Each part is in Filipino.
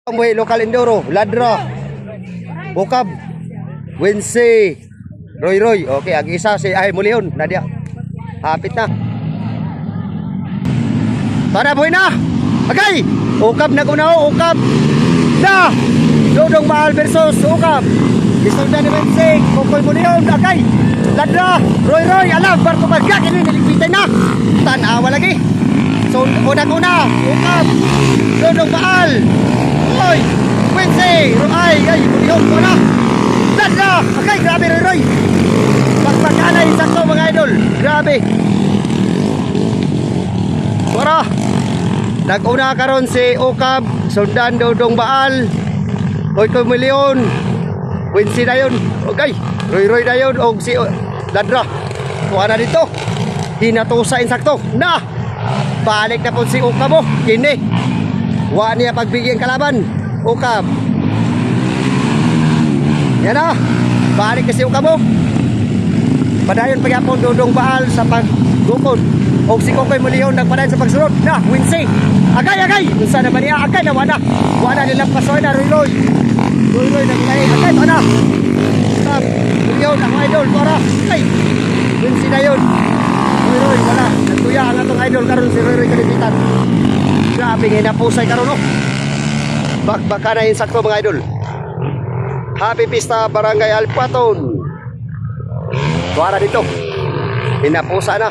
Buhay local enduro, Ladra, Bukab, Wincy, Roy. Okay, ang isa si Ay Mulihon, Nadia. Hapit na. Tara, buhay na. Okay, Ukab na kunaw, Ukab. Na, Dodong Mahal versus Ukab. Isundan ni Wincy, Kukoy Mulihon, okay. Ladra, Roy, alam, Barko Bagak, ini niligpitan na. Tanawa lagi. So, unang-una, Ukab, Dodong Mahal. Roy, Wincy, Roy, ay, Mulihon, wala. Ladra, okay, grabe Roy. Pagpagkanay, sakto mga idol. Grabe. Wala. Nag-una karon si Ukab, sundan Dodong Baal. Kukoy Mulihon. Wincy na yun. Okay. Roy na yun. O si Ladra. Kuha na dito. Hinatusa insakto. Na! Balik na po si Ukab mo. Kini. Wa niya pagbigyan kalaban. Ukab. Yan na. Balik na si Ukab mo. Padayon pagyapon Dodong Baal sa paggukod. O si Kukoy Mulihon nagpadayon sa pagsunod. Na! Wincy. Agay! Unsa naman niya? Agay na wala. Wala nilang pasoy na Roy. Roy naglahi. Agay pa na. Stop. Mulihon ang idol. Para. Ay. Wincy na yun. Roy wala. Nagtuya ang atong idol karon si Roy kalipitan. Grabe nga napusay karon no. Baka na insakto mga idol. Happy Pista Barangay Alpaton. Tuwara dito. Pinapusa na.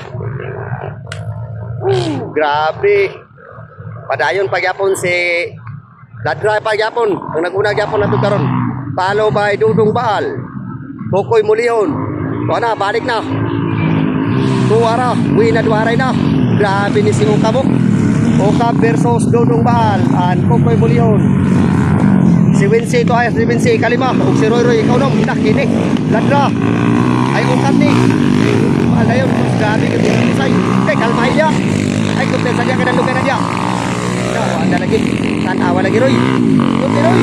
Grabe. Padayon pagyapon si Ladra pagyapon. Ang naguna gyapon nato karon. Follow by Dodong Baal. Kukoy Mulihon. Tuwa na, balik na. Tuwara, duwaray na. Grabe ni si Ukab mo. Ukab versus Dodong Baal and Kukoy Mulihon. Si Wincy to ay si Wincy kalima. O si Roy ikaw nung nakini. Ladra. Ay Ukab ni. Malayon, grabe ka din say. Kay kalmahay niya. Ay kumpensa niya kada lugar na niya. Wala lagi. Tanawa lagi Roy. Roy.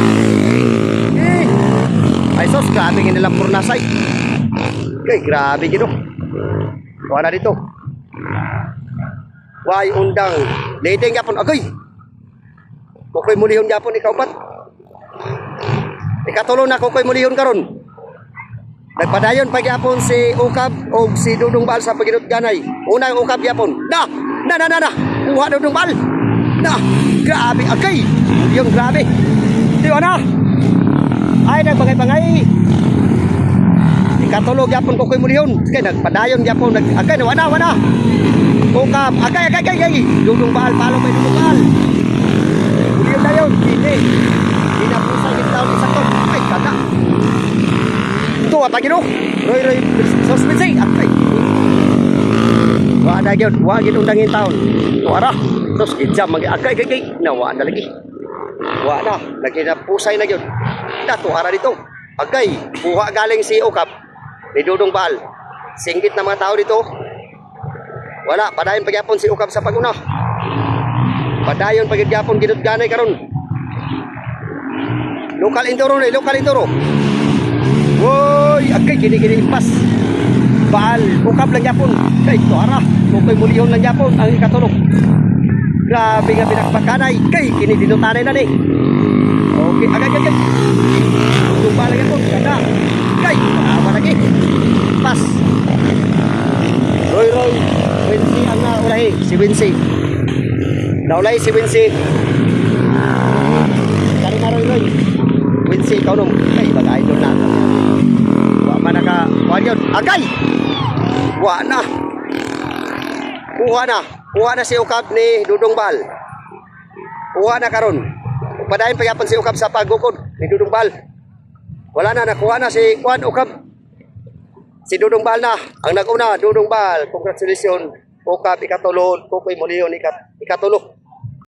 Ay sos, grabe nga nilang purnasay. Okay, grabe gino. Wala dito. Why undang. Dating yapon. Agoy. Kukoy Mulihon yapon ikaw pat. Ikatulong na Kukoy Mulihon karon. Nagpadayon pagyapon si Ukab o si Dodong Baal sa paginutganay. Unang Ukab yapon. Na. Kuha Dodong Baal. Na. Grabe. Okay. Yung grabe. Diyo na. Ay nagbangay-bangay. Ikatulog yapon Kukoy Mulihon. Kaya nagpadayon yapon. Agay na wana. Ukab. Agay. Dodong Baal. Palo may Dodong Baal. Mulihon na yun. Hindi. Pinapusay yung taon isa to. Ay kada. Ito apagino. Roy. Suspensing. Agay. Wala yun. Wagin undangin taon. Tuwara. Terus ijam agay. Nawa na lagi. Wala. Lagi na pusay na yun. Tuwara dito. Agay. Buha galing si Ukab. Ni Dodong Baal. Singgit na mga tao dito. Wala. Padayon pagyapon si Ukab sa paguna. Padayon pagyapon ginutganay karon. Local enduro. Woy. Agay. Gini impas. Baal. Ukab lang yapon. Kay tuwara. Kukoy Mulihon lang yapon. Ang ikatulog. Grabe nga pinakpakanay. Kay kini dinutanay na ni. Okay. Agay. Tumba lang yapon. Kada. Kay. Awa lagi. Pas. Roy. Wincy ang naulahi. Si Wincy. Naulahi si Wincy. Kari na Roy. Wincy ikaw nung. Kay baga idol na. Wa man naka. Wa yun. Agay. Wa na. Kuha na si Ukab ni Dodong Baal. Kuha na karon. Padayon pagyapon si Ukab sa paggukod ni Dodong Baal. Wala na, nakuha na si Ukab. Si Dodong Baal na. Ang nag-una, Dodong Baal. Congratulations. Ukab ikatulod. Kukoy Mulihon ikatulo.